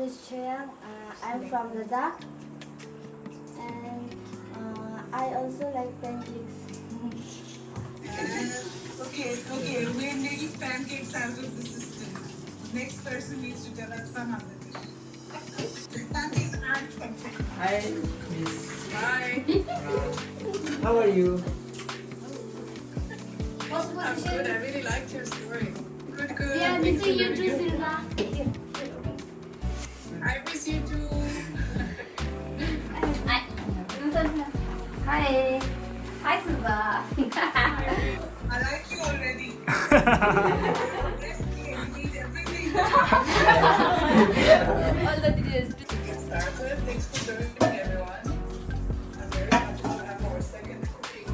is Cheyang. I'm from Ladakh, and I also like pancakes. Okay, we're making pancakes out of the system. Next person needs to tell us some other dish. Pancakes aren't something. Hi, Miss. Bye. How are you? I'm good. I really liked your story. Good, good. Yeah, missing you too, Silva. I miss you too. Hi. Hi, Silva. I like you already. Yes, you need everything. All the videos. Get started. Thanks for joining me, everyone. I'm very happy to have our second cooking.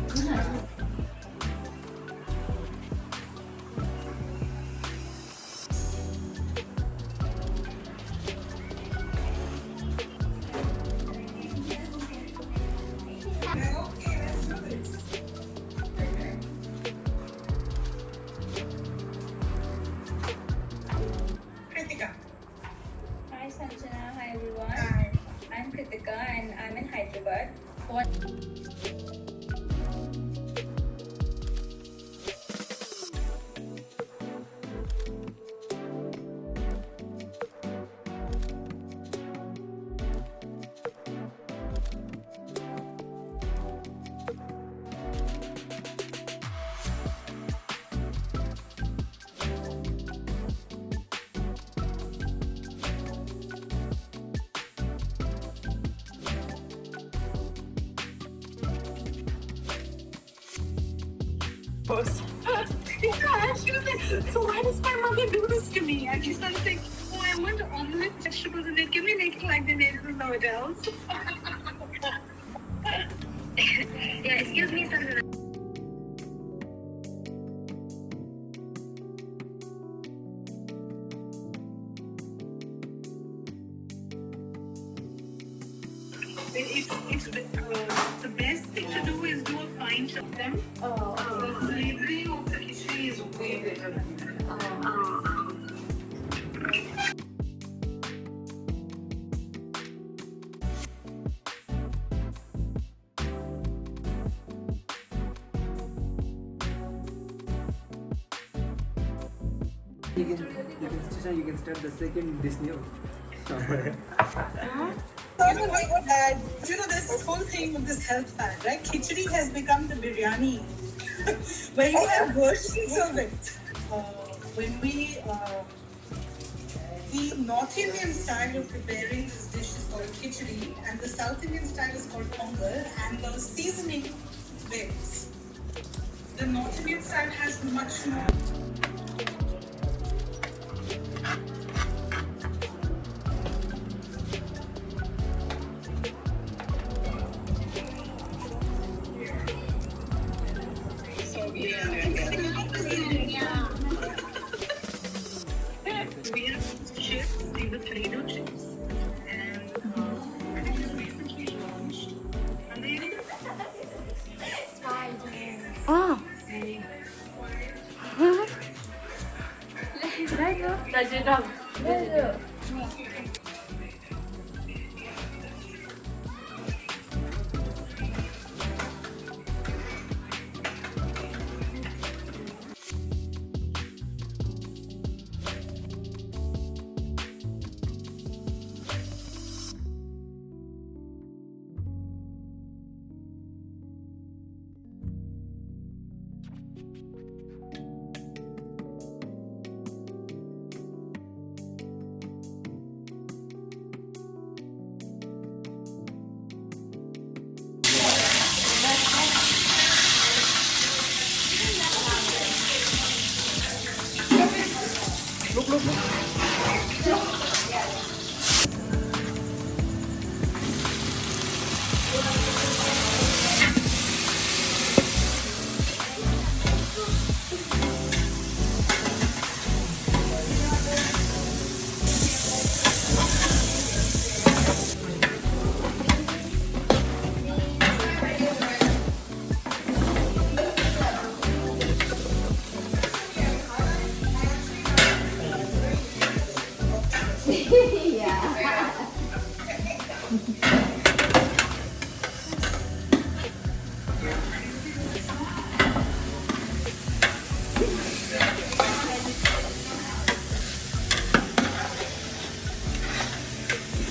Okay, let's do this. Okay. Kritika. Hi Sanjana, hi everyone. Hi. I'm Kritika and I'm in Hyderabad. Yeah, she was like, so why does my mother do this to me? And she started saying, oh, I want omelette vegetables and they give me like they made it with no adults. Yeah, excuse me, Sandra. It's the best thing to do is do a fine chop them. Oh, The flavoring of the khichdi is way better. You can start the second Disney. You know, this whole thing with this health fad, right? Khichdi has become the biryani where you have versions of it. When the North Indian style of preparing this dish is called khichdi, and the South Indian style is called pongal, and the seasoning varies. The North Indian style has much more. We have chips, these are potato chips, and I think it's recently launched. And they Oh.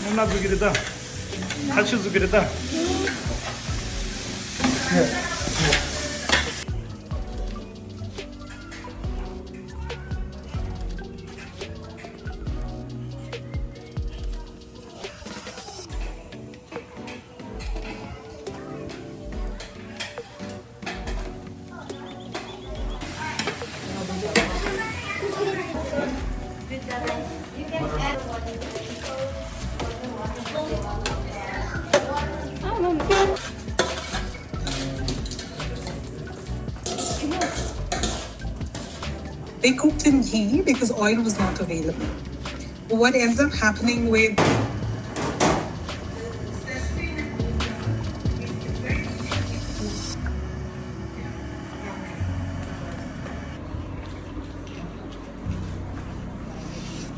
누나 주기르다. 같이 주기르다. They cooked in ghee because oil was not available. What ends up happening with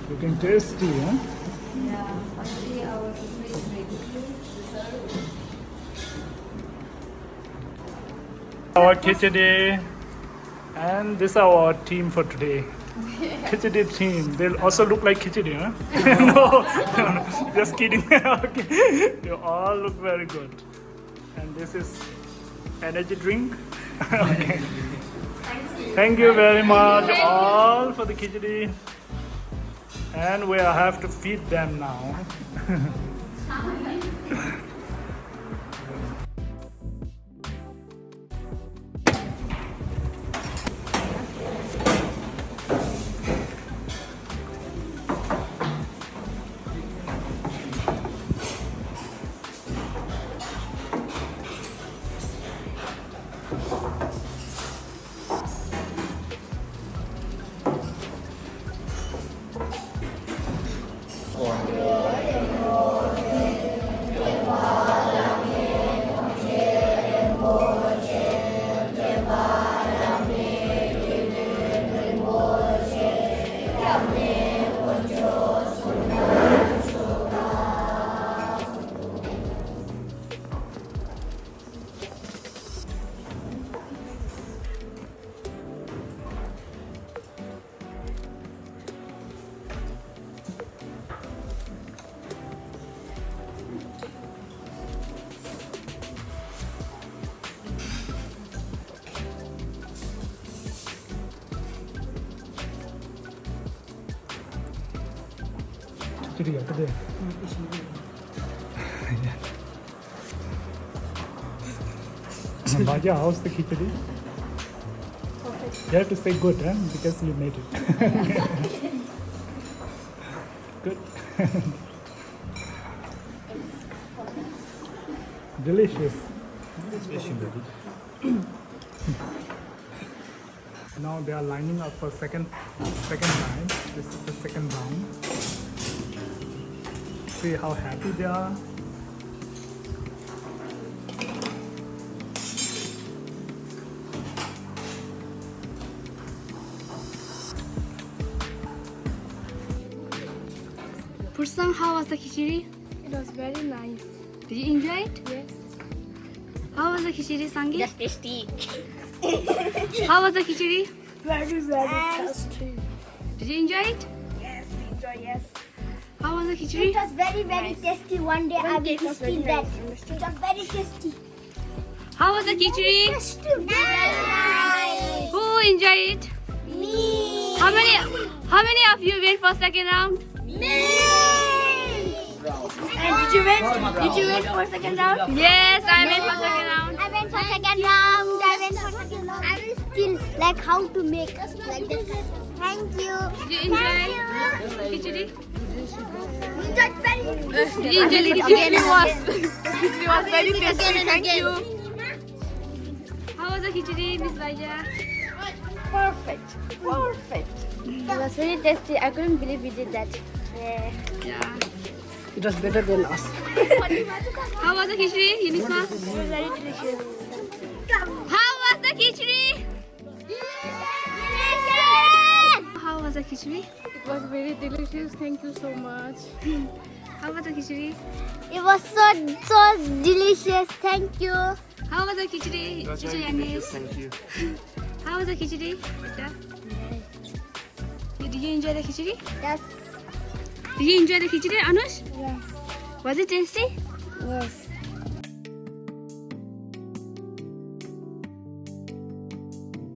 Looking tasty, huh? Yeah, already our cookery is ready to serve. Our khichdi, and this is our team for today. Khichdi team. They also look like khichdi, huh? No, just kidding. Okay. You all look very good. And this is energy drink. Okay. Thank you very much all for the khichdi. And we have to feed them now. Khichdi today. Bhaja, how's the khichdi? You have to say good, huh? Because you made it. Good. Delicious. Now they are lining up for second time. This is the second round. See how happy they are. Pursang, how was the khichdi? It was very nice. Did you enjoy it? Yes. How was the khichdi, Sangeet? Just tasty. How was the khichdi? Very tasty. Did you enjoy it? Yes, we enjoy, yes. How was the khichdi? It was very tasty. One day I will tasting that. It was very tasty. How was the khichdi? Nice. Who enjoyed it? Me. How many of you went for second round? Me. And did you win? Did you win for second round? Yes, I went for second round. I went for second round. I will still like how to make like this. Thank you. Did you enjoy khichdi? Enjoyed very. Did you enjoy the khichdi? It was very tasty. Thank you. How was the khichdi, Miss Bhaja? Perfect. It was very tasty. I couldn't believe we did that. Yeah. It was better than us. How was the khichdi, Yunisma? It was very delicious. How was the khichdi? How was the khichdi? It was very delicious. Thank you so much. How was the khichdi? It was so delicious. Thank you. How was the khichdi? Teacher Yanis? Thank you. How was the khichdi? Did you enjoy the khichdi? Yes. Did you enjoy the khichdi, Anush? Yes. Was it tasty? Yes.